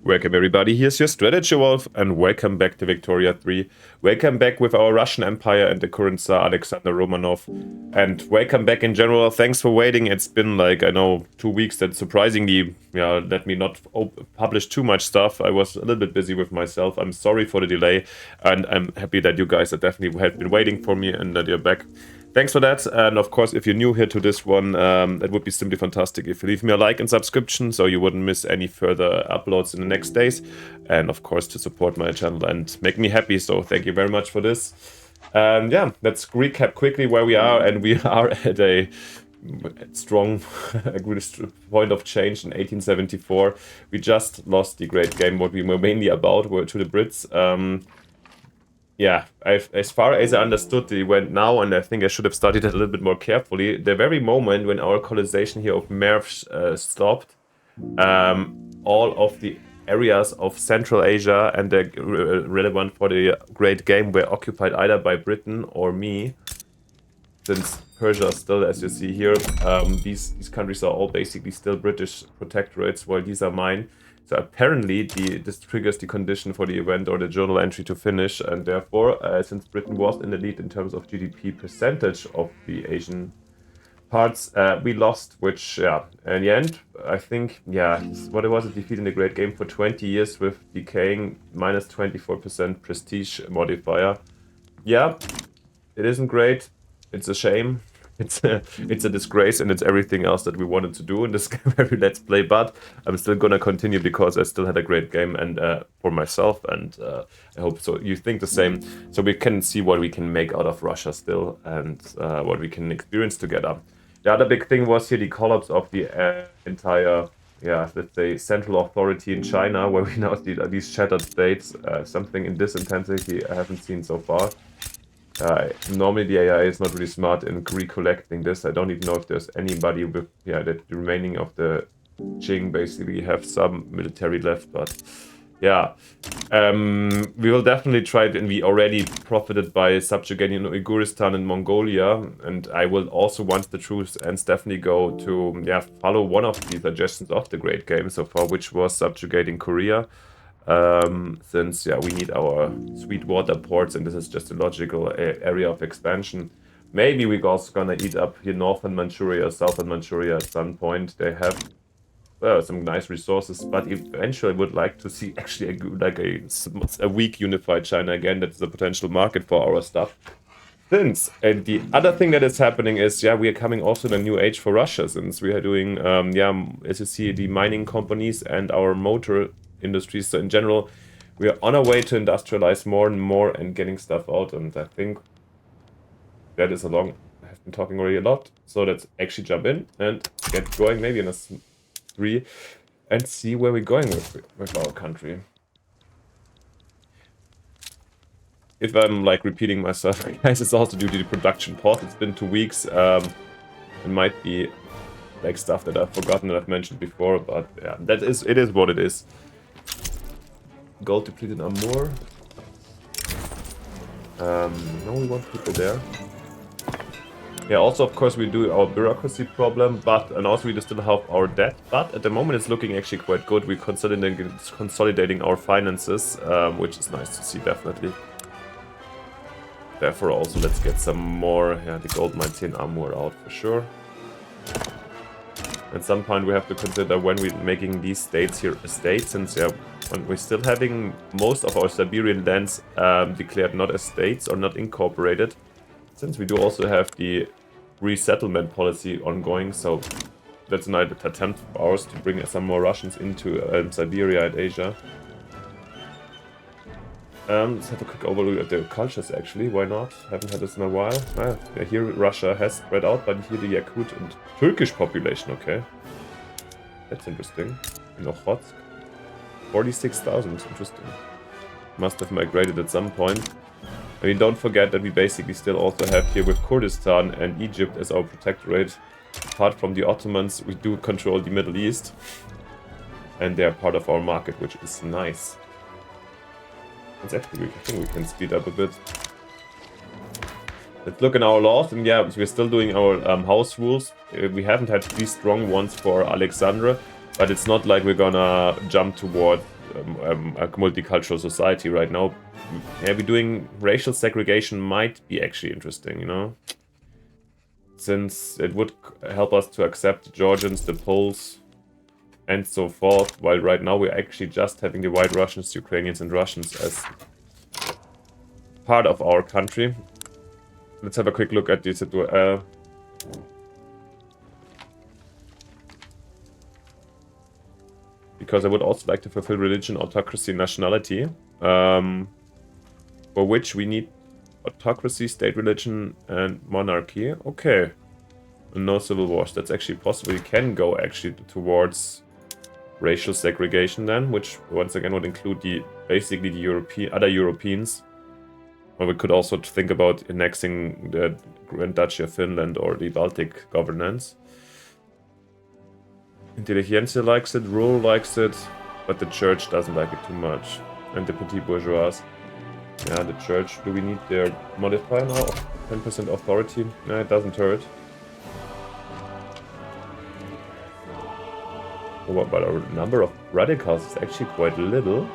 Welcome everybody, here's your Strategy Wolf, and welcome back to Victoria 3. Welcome back with our Russian Empire and the current Tsar Alexander Romanov. And welcome back in general, thanks for waiting. It's been like, I know, 2 weeks that surprisingly, let me not publish too much stuff. I was a little bit busy with myself. I'm sorry for the delay, and I'm happy that you guys definitely have been waiting for me and that you're back. Thanks for that, and of course, if you're new here to this one, it would be simply fantastic if you leave me a like and subscription so you wouldn't miss any further uploads in the next days, and of course to support my channel and make me happy, so thank you very much for this. Yeah, let's recap quickly where we are, and we are at a strong point of change in 1874. We just lost the great game, what we were mainly about were to the Brits. Yeah, as far as I understood the event now, and I think I should have studied it a little bit more carefully, the very moment when our colonization here of Merv stopped, all of the areas of Central Asia and the relevant for the Great Game were occupied either by Britain or me. Since Persia still, as you see here, these countries are all basically still British protectorates, while these are mine. So apparently this triggers the condition for the event or the journal entry to finish, and therefore, since Britain was in the lead in terms of GDP percentage of the Asian parts, we lost, which, yeah, in the end, I think, yeah, what it was, a defeat in the Great Game for 20 years with decaying minus 24% prestige modifier. Yeah, it isn't great, it's a shame. It's a disgrace, and it's everything else that we wanted to do in this very Let's Play, but I'm still gonna continue because I still had a great game and for myself, and I hope so you think the same, so we can see what we can make out of Russia still, and what we can experience together. The other big thing was here the collapse of the entire, yeah, let's say, central authority in China, where we now see these shattered states. Something in this intensity I haven't seen so far. Normally the AI is not really smart in recollecting this. I don't even know if there's anybody with, yeah, that the remaining of the Qing basically have some military left, but yeah. We will definitely try it, and we already profited by subjugating Uiguristan and Mongolia, and I will also, once the truce ends, definitely go to, yeah, follow one of the suggestions of the Great Game so far, which was subjugating Korea. Since, yeah, we need our sweet water ports, and this is just a logical area of expansion. Maybe we're also gonna eat up here northern Manchuria, southern Manchuria at some point. They have some nice resources, but eventually I would like to see actually a weak unified China again. That is a potential market for our stuff. And the other thing that is happening is, yeah, we are coming also in a new age for Russia, since we are doing, yeah, as you see, the mining companies and our motor industries. So in general, we are on our way to industrialize more and more and getting stuff out, and I think that is I have been talking already a lot, so let's actually jump in and get going, maybe in a 3, and see where we're going with our country. If I'm like repeating myself, guys, it's also due to the production pause. It's been 2 weeks. It might be like stuff that I've forgotten that I've mentioned before, but yeah, it is what it is. Gold depleted Amur. No, we want people there. Yeah, also, of course, we do our bureaucracy problem, and also we still have our debt, but at the moment it's looking actually quite good. We're consolidating our finances, which is nice to see, definitely. Therefore, also, let's get some more, yeah, the gold mines here in Amur out for sure. At some point we have to consider when we're making these states here a state, since, yeah, when we're still having most of our Siberian lands declared not as states or not incorporated, since we do also have the resettlement policy ongoing, so that's an attempt of ours to bring some more Russians into Siberia and Asia. Let's have a quick overview of the cultures, actually, why not? Haven't had this in a while. Yeah, here Russia has spread out, but here the Yakut and Turkish population, okay. That's interesting. In Okhotsk. 46,000, interesting. Must have migrated at some point. I mean, don't forget that we basically still also have here with Kurdistan and Egypt as our protectorate. Apart from the Ottomans, we do control the Middle East. And they are part of our market, which is nice. Actually, I think we can speed up a bit. Let's look in our laws, and yeah, we're still doing our house rules. We haven't had 3 strong ones for Alexandra, But it's not like we're gonna jump toward a multicultural society right now. Maybe doing racial segregation might be actually interesting, you know? Since it would help us to accept the Georgians, the Poles, and so forth, while right now we're actually just having the White Russians, Ukrainians, and Russians as part of our country. Let's have a quick look at this. Because I would also like to fulfill religion, autocracy, nationality, for which we need autocracy, state religion, and monarchy. Okay. And no civil wars. That's actually possible. You can go actually towards racial segregation then, which once again would include basically the other Europeans. Or we could also think about annexing the Grand Duchy of Finland or the Baltic governance. Intelligentsia likes it, rule likes it, but the church doesn't like it too much. And the petit bourgeois. Yeah, the church. Do we need their modifier now? 10% authority? No, it doesn't hurt. Oh, but our number of radicals is actually quite little.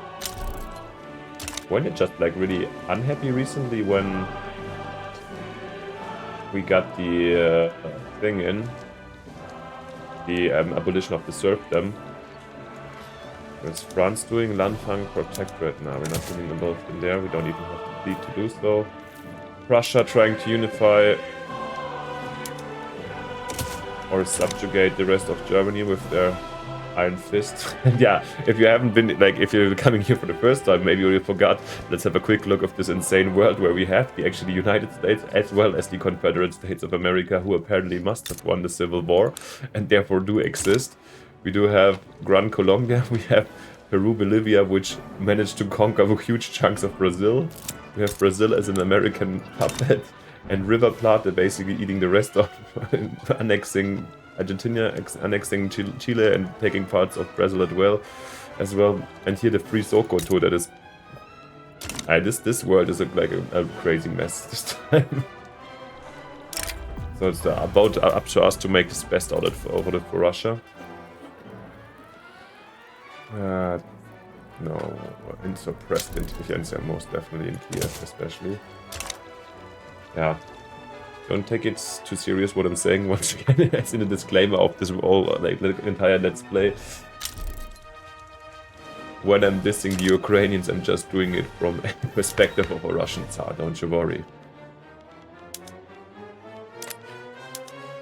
Weren't it just like really unhappy recently when we got the thing in? The abolition of the serfdom. What's France doing? Landfang Protectorate. Now we're not getting involved in there. We don't even have to plead to do so. Prussia trying to unify or subjugate the rest of Germany with their iron fist. And yeah, if you haven't been, like, if you're coming here for the first time, maybe you forgot, let's have a quick look of this insane world where we have the actually United States as well as the Confederate States of America, who apparently must have won the Civil War and therefore do exist. We do have Gran Colombia, we have Peru, Bolivia, which managed to conquer huge chunks of Brazil. We have Brazil as an American puppet, and River Plate basically eating the rest of annexing Argentina, annexing Chile and taking parts of Brazil as well. And here the Free Sokoto, that is... this world is like a crazy mess this time. So it's about up to us to make this best out of it for Russia. No, suppressed intelligentsia most definitely in Kiev especially. Yeah. Don't take it too serious what I'm saying once again, as in a disclaimer of this whole entire Let's Play. When I'm dissing the Ukrainians, I'm just doing it from a perspective of a Russian Tsar, don't you worry.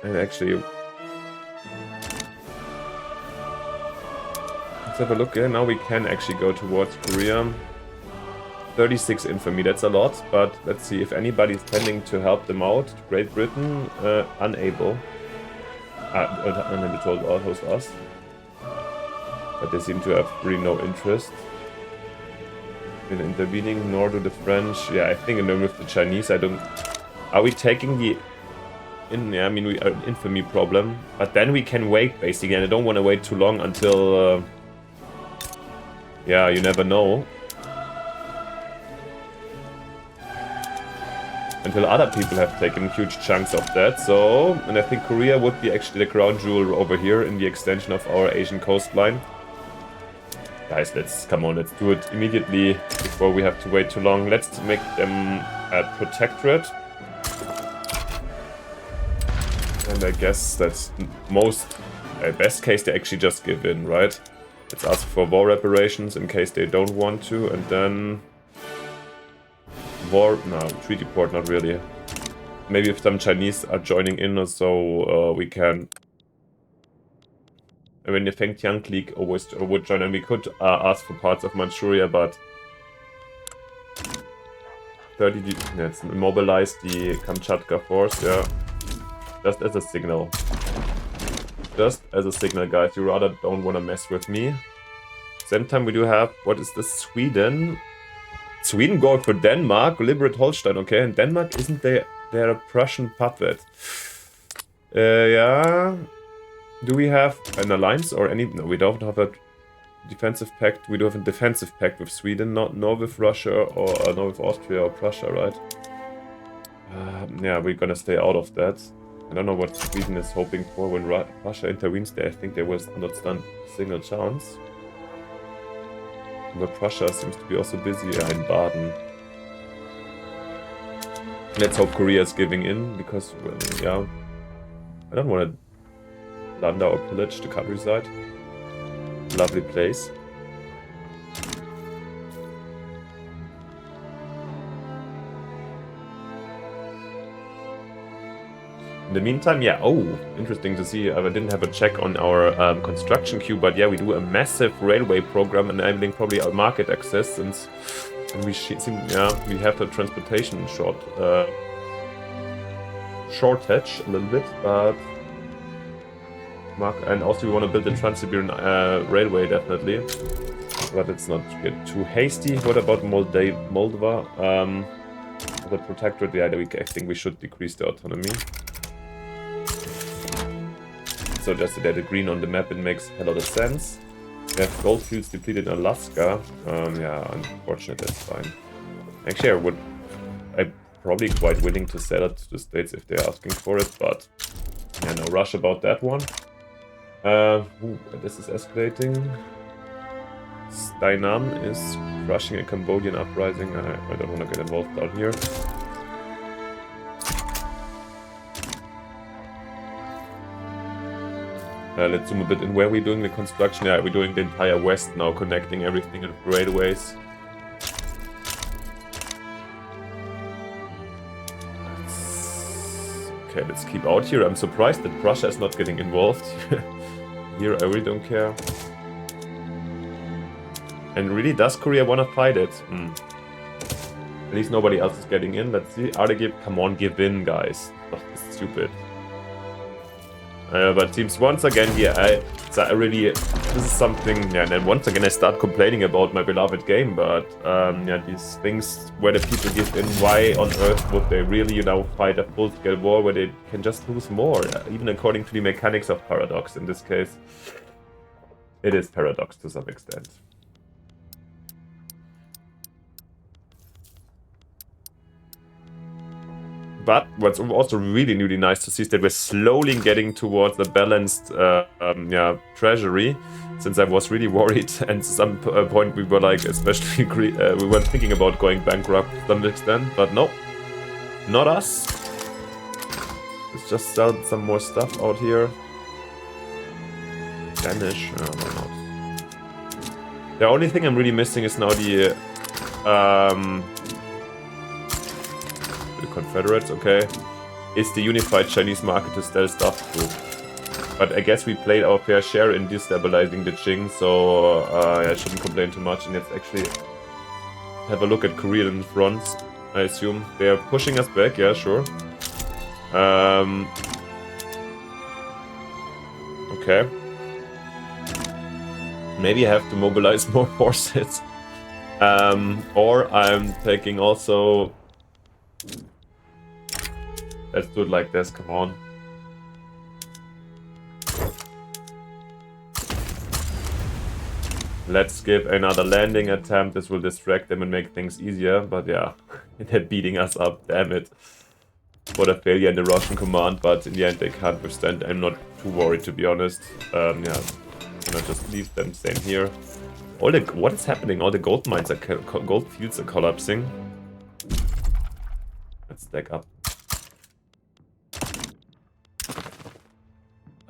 And actually, let's have a look here. Now we can actually go towards Korea. 36 infamy, that's a lot, but let's see if anybody's tending to help them out. Great Britain, unable to host us. But they seem to have really no interest in intervening, nor do the French. Yeah, I think with the Chinese, I don't... Are we taking the... Yeah, I mean, we are an infamy problem, but then we can wait, basically, and I don't want to wait too long until... yeah, you never know. Until other people have taken huge chunks of that, so... And I think Korea would be actually the crown jewel over here in the extension of our Asian coastline. Guys, let's do it immediately before we have to wait too long. Let's make them a protectorate. And I guess that's best case they actually just give in, right? Let's ask for war reparations in case they don't want to, and then... treaty port, not really. Maybe if some Chinese are joining in or so, we can... I mean, the Fengtian clique would join, and we could ask for parts of Manchuria, but... 30... Let's mobilize the Kamchatka force, yeah. Just as a signal. Just as a signal, guys. You rather don't want to mess with me. Same time we do have... What is this? Sweden... Sweden going for Denmark, Liberate Holstein, okay, and Denmark, isn't they're a Prussian puppet. Yeah, do we have an alliance or any, no, we don't have a defensive pact, we do have a defensive pact with Sweden, nor with Russia or nor with Austria or Prussia, right? Yeah, we're gonna stay out of that. I don't know what Sweden is hoping for when Russia intervenes there. I think there was not stand a single chance. But Prussia seems to be also busy in Baden. Let's hope Korea is giving in, because, well, yeah, I don't want to plunder or pillage the countryside. Lovely place. In the meantime, yeah, oh, interesting to see. I didn't have a check on our construction queue, but yeah, we do a massive railway program enabling probably our market access, and we seem, yeah, we have a transportation shortage a little bit, but and also we want to build a Trans-Siberian railway definitely, but let's not get too hasty. What about Moldova? The protectorate, yeah, I think we should decrease the autonomy. So just that the green on the map, it makes a lot of sense. We have gold fields depleted in Alaska. Yeah, unfortunate, that's fine. Actually, I'm probably quite willing to sell it to the states if they're asking for it, but yeah, no rush about that one. This is escalating. Steinam is crushing a Cambodian uprising. I don't want to get involved down here. Let's zoom a bit in where we're doing the construction. Yeah, we're doing the entire west now, connecting everything with railways. Okay, let's keep out here. I'm surprised that Prussia is not getting involved. Here, I really don't care. And really, does Korea want to fight it? At least nobody else is getting in. Let's see. Are they come on, give in, guys. Oh, this is stupid. But teams, once again here, this is something, yeah, and then once again I start complaining about my beloved game, but yeah, these things where the people give in, why on earth would they really, you know, fight a full-scale war where they can just lose more, even according to the mechanics of Paradox. In this case, it is Paradox to some extent. But what's also really nice to see is that we're slowly getting towards a balanced treasury, since I was really worried, and at some point we were like, especially we were thinking about going bankrupt to some extent, but no, not us. Let's just sell some more stuff out here. Danish, why not? The only thing I'm really missing is now the Confederates, okay, is the unified Chinese market to sell stuff to. But I guess we played our fair share in destabilizing the Qing, so I shouldn't complain too much. And let's actually have a look at Korean fronts. I assume they are pushing us back, yeah, sure. Okay. Maybe I have to mobilize more forces. Or I'm taking also... Let's do it like this, come on. Let's give another landing attempt. This will distract them and make things easier, but yeah, they're beating us up, damn it. What a failure in the Russian command, but in the end they can't withstand. I'm not too worried, to be honest. Yeah, gonna just leave them same here. What is happening? All the gold mines gold fields are collapsing. Let's stack up.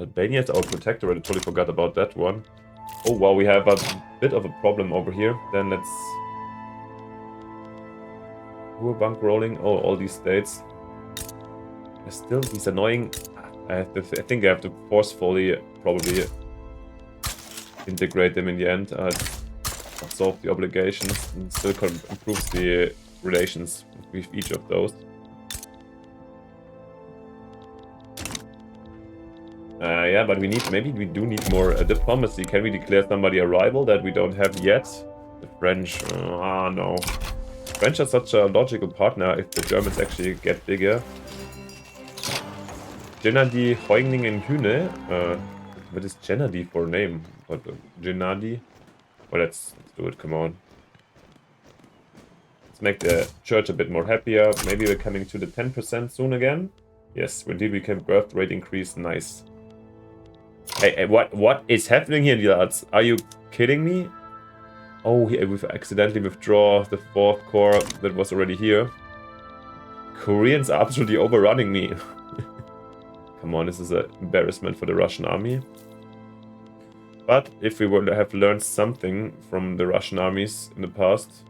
Albania is our protectorate. I totally forgot about that one. Oh wow, we have a bit of a problem over here. Then let's... Who are bankrolling? Oh, all these states. There's still these annoying... I think I have to forcefully probably integrate them in the end. Solve the obligations and still improves the relations with each of those. Yeah, but maybe we do need more diplomacy. Can we declare somebody a rival that we don't have yet? The French, no. French are such a logical partner if the Germans actually get bigger. Gennady Heugningen Hühne. What is Gennady for a name? What, Gennady? Well, let's do it, come on. Let's make the church a bit more happier. Maybe we're coming to the 10% soon again. Yes, when he became birth rate increase, nice. Hey, what is happening here, lads? Are you kidding me? Oh, we've accidentally withdraw the 4th corps that was already here. Koreans are absolutely overrunning me. Come on, this is an embarrassment for the Russian army. But if we would have learned something from the Russian armies in the past,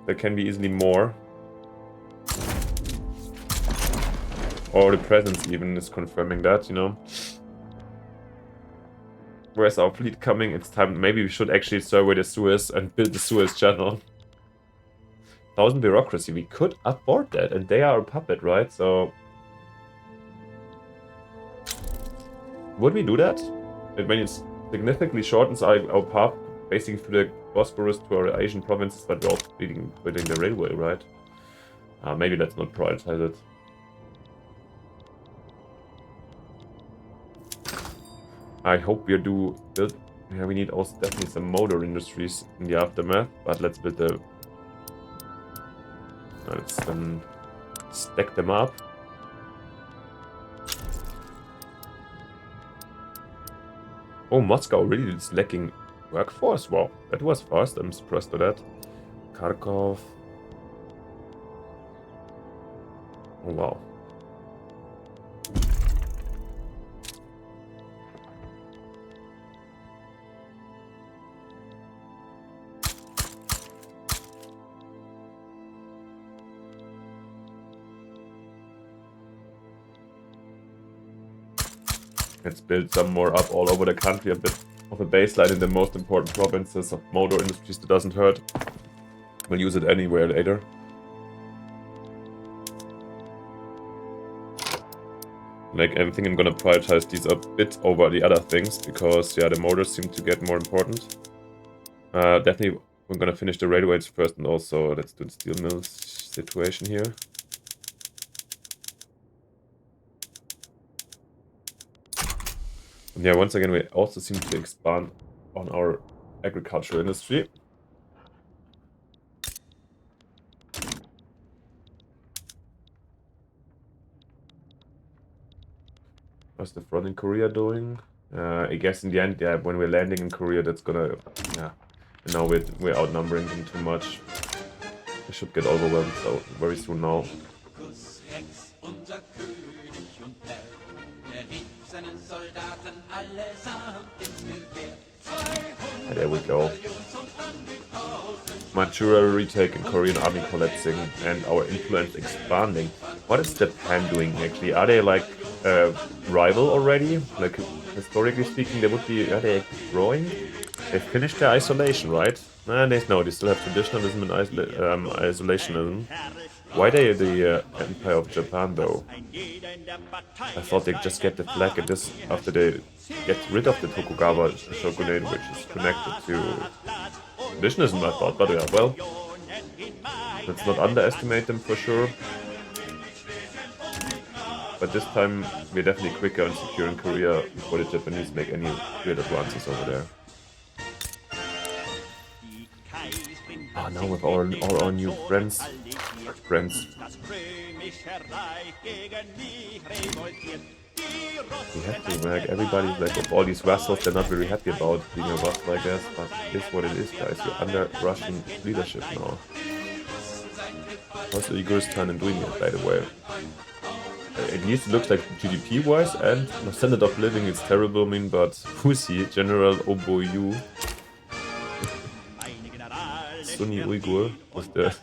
there can be easily more. Or the presence even is confirming that, you know. Where's our fleet coming? It's time. Maybe we should actually survey the Suez and build the Suez Channel. 1000 bureaucracy. We could afford that, and they are a puppet, right? So would we do that? It means significantly shortens our path, basically through the Bosporus to our Asian provinces, but we're also building the railway, right? Maybe let's not prioritize it. I hope we do build. Yeah, we need also definitely some motor industries in the aftermath, but let's build the. Let's stack them up. Oh, Moscow really is lacking workforce. Wow, that was fast. I'm surprised by that. Kharkov. Oh wow. Let's build some more up all over the country, a bit of a baseline in the most important provinces of motor industries that doesn't hurt. We'll use it anywhere later. Like, I think I'm gonna prioritize these a bit over the other things, because, yeah, the motors seem to get more important. Definitely, we're gonna finish the railways first, and also let's do the steel mills situation here. And yeah, once again, we also seem to expand on our agricultural industry. How's the front in Korea doing? I guess in the end, yeah, when we're landing in Korea, that's gonna, yeah. And now we're outnumbering them too much. We should get overwhelmed so very soon now. There we go. Manchuria retake and Korean army collapsing and our influence expanding. What is Japan doing actually? Are they like a rival already? Like, historically speaking, they would be. Are they growing? They finished their isolation, right? They still have traditionalism and isolationism. Why they the Empire of Japan though? I thought they'd just get the flag at this after they get rid of the Tokugawa shogunate, which is connected to traditionalism, I thought, but yeah, well, let's not underestimate them for sure. But this time we're definitely quicker and secure in Korea before the Japanese make any real advances over there. Ah, now with all our new friends. We have to, like, everybody's like, of all these vassals, they're not very happy about being a vassal, I guess, but it is what it is, guys. We're under Russian leadership now. How's the Uyghuristan doing it, by the way? At least it looks like GDP-wise, and the standard of living is terrible, I mean, but who's he? General Oboyu. Sunni Uyghur with the...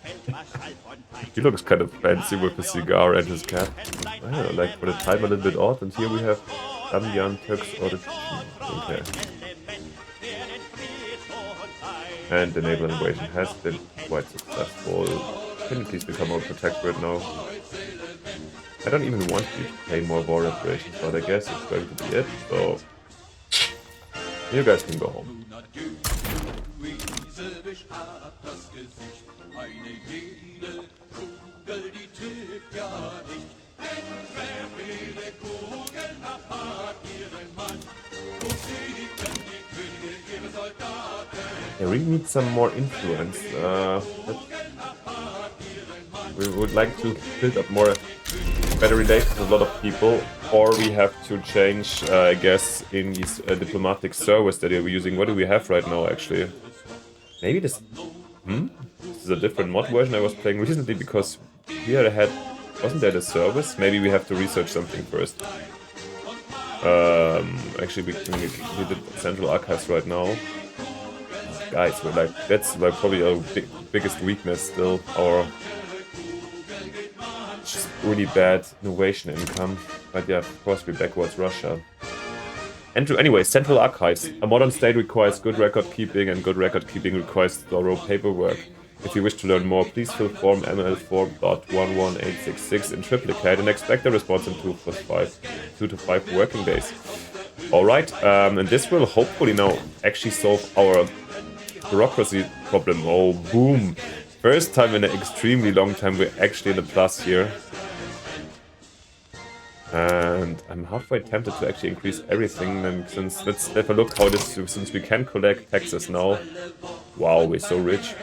He looks kind of fancy with his cigar and his cap. I don't know, like, for the time a little bit odd, and here we have Damyan Turks or the... Okay. And the naval invasion has been quite successful. Can you please become our protectorate now? I don't even want you to pay more war reparations, but I guess it's going to be it, so... You guys can go home. I really need some more influence. We would like to build up more better relations with a lot of people, or we have to change, I guess, in these diplomatic service that we're using. What do we have right now, actually? Maybe this... This is a different mod version I was playing recently, because here I had... Wasn't there the service? Maybe we have to research something first. Actually, we did Central Archives right now. Guys, we're like... That's like probably our biggest weakness still. Our... Just really bad innovation income. But yeah, of course, we're backwards Russia. And anyway, Central Archives. A modern state requires good record keeping, and good record keeping requires thorough paperwork. If you wish to learn more, please fill form ML4.11866 in triplicate and expect a response in 2 to 5 working days. Alright, and this will hopefully now actually solve our bureaucracy problem. Oh, boom! First time in an extremely long time we're actually in the plus here. And I'm halfway tempted to actually increase everything, and since let's have a look how this, since we can collect taxes now. Wow, we're so rich.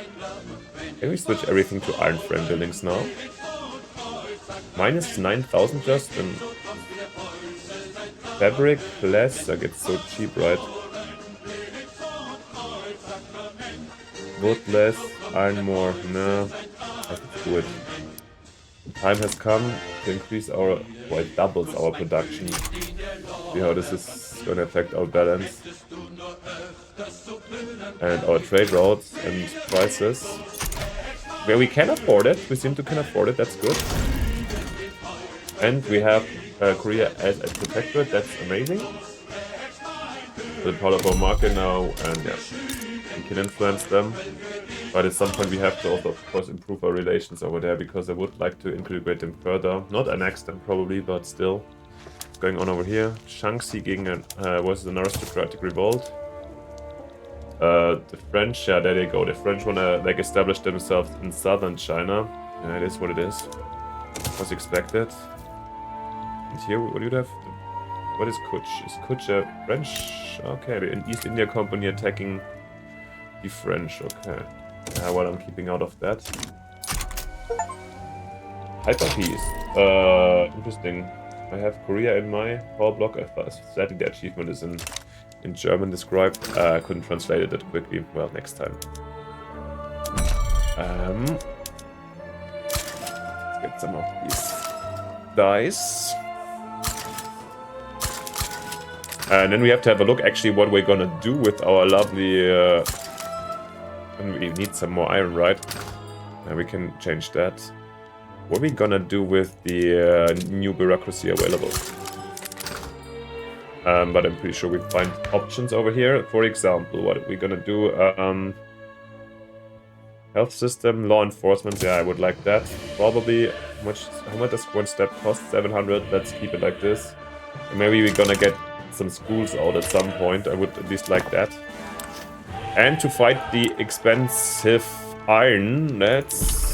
Can we switch everything to iron frame buildings now? Minus 9,000 just, and fabric less, like it's so cheap, right? Wood less, iron more, no, I have to do it. The time has come to increase our, well, it doubles our production. See how this is going to affect our balance. And our trade routes and prices. Where we can afford it, we seem to can afford it, that's good. And we have Korea as a protectorate, that's amazing. We're part of our market now, and yeah, we can influence them. But at some point we have to also, of course, improve our relations over there, because I would like to integrate them further. Not annex them probably, but still. What's going on over here? Shaanxi gegen was an aristocratic revolt. The French, yeah, there they go. The French want to like establish themselves in southern China. Yeah, it is what it is. Was expected. And here, what do you have? What is Kutch? Is Kutch a French? Okay, the East India Company attacking the French. Okay. Well, I'm keeping out of that. Hyper peace. Interesting. I have Korea in my power block. Sadly, the achievement is in German described. I couldn't translate it that quickly. Well, next time. Let's get some of these dice. And then we have to have a look actually what we're gonna do with our lovely... and we need some more iron, right? And we can change that. What are we gonna do with the new bureaucracy available? But I'm pretty sure we find options over here. For example, what are we gonna do? Health system, law enforcement. Yeah, I would like that. Probably. How much does one step cost? 700. Let's keep it like this. And maybe we're gonna get some schools out at some point. I would at least like that. And to fight the expensive iron, that's...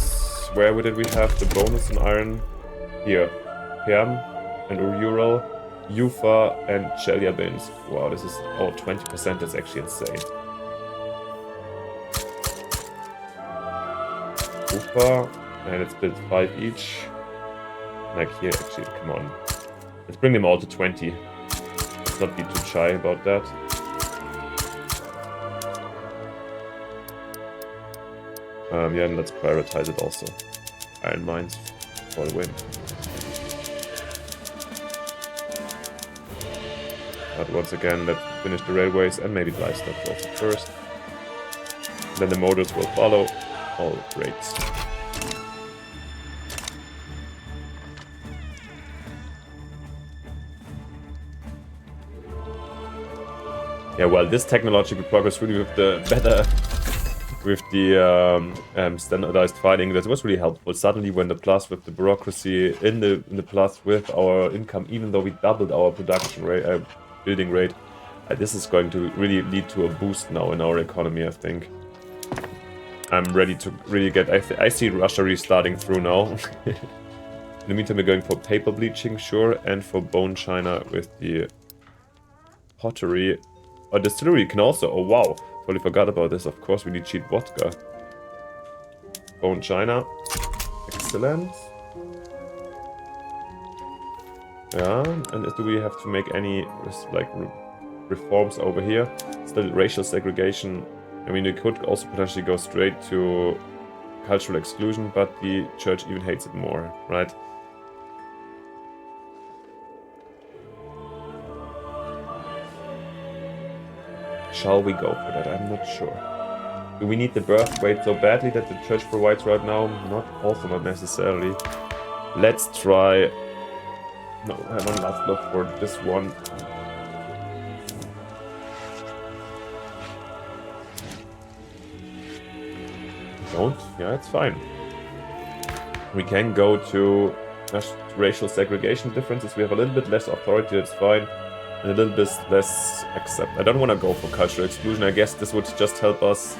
Where did we have the bonus in iron? Here. Perm and Ural, Ufa and Chelyabinsk. Wow, this is... Oh, 20%, that's actually insane. Ufa, and it's built 5 each. Like here, actually, come on. Let's bring them all to 20. Let's not be too shy about that. Yeah, and let's prioritize it also. Iron mines for the win. But once again, let's finish the railways and maybe livestock also first. Then the motors will follow. All great. Yeah, well, this technological progress really with the better... with the standardized fighting, that was really helpful. Suddenly, when the plus with the bureaucracy in the plus with our income, even though we doubled our production rate, building rate, this is going to really lead to a boost now in our economy. I think I'm ready to really get. I see Russia restarting through now. In the meantime, we're going for paper bleaching, sure, and for bone china with the pottery. A distillery can also. Oh wow. Totally forgot about this. Of course, we need cheap vodka. Bone china. Excellent. Yeah, and do we have to make any like reforms over here? Still racial segregation. I mean, we could also potentially go straight to cultural exclusion, but the church even hates it more, right? Shall we go for that? I'm not sure. Do we need the birth rate so badly that the church provides right now? Also not necessarily. Let's try... No, I have one last look for this one. Don't? Yeah, it's fine. We can go to racial segregation differences. We have a little bit less authority, that's fine. And a little bit less accept. I don't want to go for cultural exclusion. I guess this would just help us.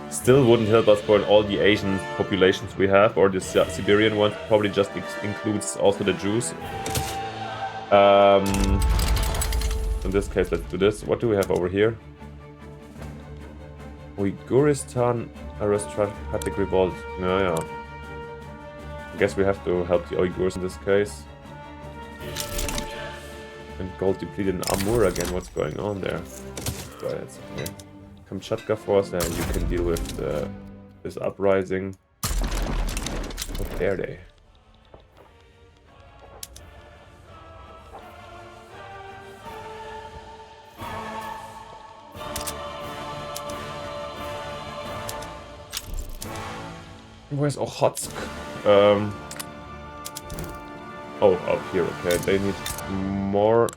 Still wouldn't help us for all the Asian populations we have, or the Siberian ones. Probably just includes also the Jews. In this case, let's do this. What do we have over here? Uiguristan aristocratic revolt. Yeah. I guess we have to help the Uyghurs in this case. And gold depleted in Amur again. What's going on there? That's okay. Kamchatka force, you can deal with this uprising. What dare they? Where's Okhotsk? Oh, up here, okay. They need more.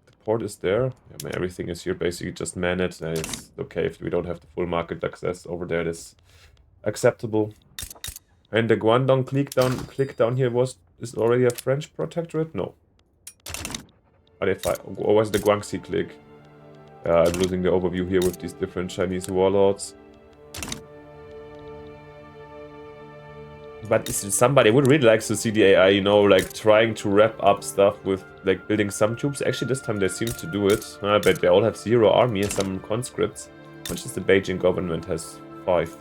The port is there. Yeah, man, everything is here. Basically, just man it. It's okay if we don't have the full market access over there. It's acceptable. And the Guangdong click down here is already a French protectorate? No. Or was the Guangxi click? I'm losing the overview here with these different Chinese warlords. But somebody would really like to see the AI, you know, like trying to wrap up stuff with like building some troops. Actually, this time they seem to do it. I bet they all have 0 army and some conscripts. Which is the Beijing government has 5.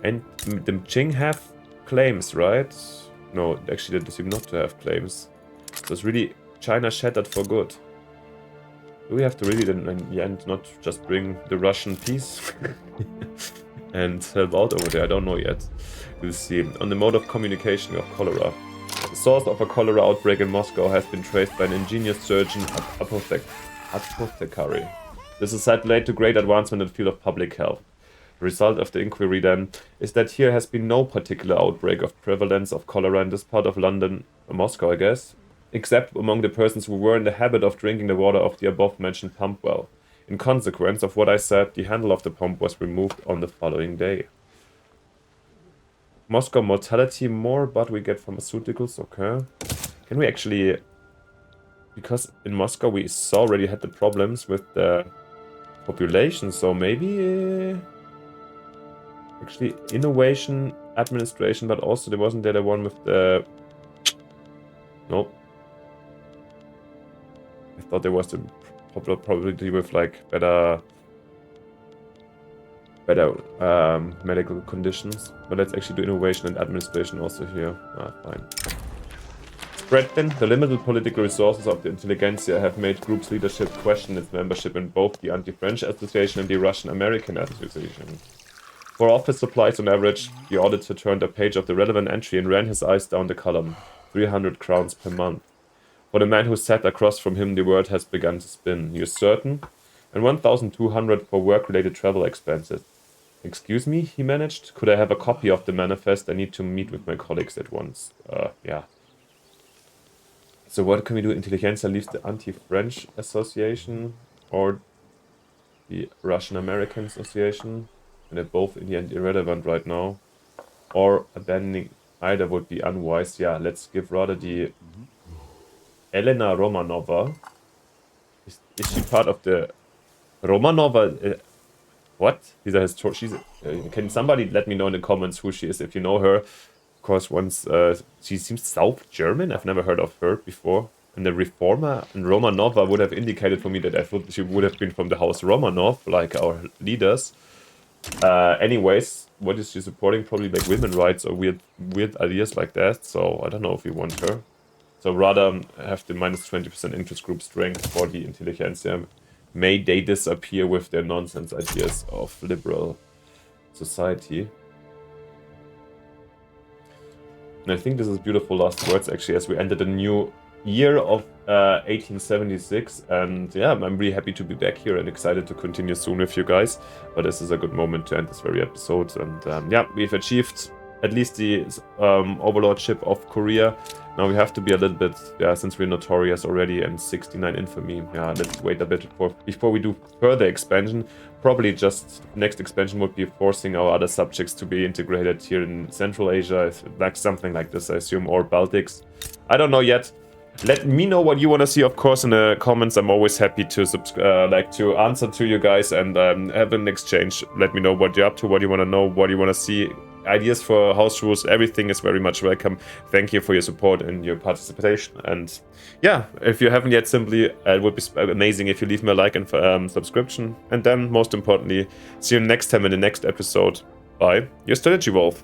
And the Qing have claims, right? No, actually they seem not to have claims. So it's really China shattered for good. Do we have to really then in the end not just bring the Russian peace and help out over there? I don't know yet. We'll see. On the mode of communication of cholera. The source of a cholera outbreak in Moscow has been traced by an ingenious surgeon apothecary. This is said led to great advancement in the field of public health. The result of the inquiry then is that here has been no particular outbreak of prevalence of cholera in this part of London, Moscow I guess, except among the persons who were in the habit of drinking the water of the above-mentioned pump well. In consequence of what I said, the handle of the pump was removed on the following day. Moscow mortality more, but we get pharmaceuticals, okay. Can we actually... Because in Moscow we already had the problems with the population, so maybe... Actually, innovation, administration, but also there wasn't the one with the... Nope. I thought there was the probability with like better medical conditions. But let's actually do innovation and administration also here. Fine. Spread thin, the limited political resources of the intelligentsia have made group's leadership question its membership in both the Anti-French Association and the Russian-American Association. For office supplies on average, the auditor turned a page of the relevant entry and ran his eyes down the column. 300 crowns per month. For the man who sat across from him, the word has begun to spin. You're certain? And 1,200 for work-related travel expenses. Excuse me, he managed. Could I have a copy of the manifest? I need to meet with my colleagues at once. Yeah. So what can we do? Intelligentsia leaves the Anti-French Association or the Russian-American Association. And they're both in the end irrelevant right now. Or abandoning either would be unwise. Yeah, let's give rather the Elena Romanova. Is she part of the Romanova? What? Can somebody let me know in the comments who she is if you know her? Of course, once she seems South German. I've never heard of her before. And the Reformer and Romanova would have indicated for me that I thought she would have been from the house Romanov, like our leaders. Anyways, what is she supporting? Probably like women's rights or weird ideas like that. So I don't know if we want her. So rather have the minus 20% interest group strength for the intelligentsia. May they disappear with their nonsense ideas of liberal society. And I think this is beautiful last words, actually, as we entered a new year of 1876. And yeah, I'm really happy to be back here and excited to continue soon with you guys. But this is a good moment to end this very episode. And yeah, we've achieved at least the overlordship of Korea. Now we have to be a little bit, yeah, since we're notorious already and 69 infamy. Yeah, let's wait a bit before we do further expansion. Probably just next expansion would be forcing our other subjects to be integrated here in Central Asia, like something like this, I assume, or Baltics. I don't know yet. Let me know what you want to see, of course, in the comments. I'm always happy to to answer to you guys and have an exchange. Let me know what you're up to, what you want to know, what you want to see. Ideas for house rules, everything is very much welcome. Thank you for your support and your participation. And yeah, if you haven't yet, simply it would be amazing if you leave me a like and subscription. And then, most importantly, see you next time in the next episode. Bye, your Strategy Wolf.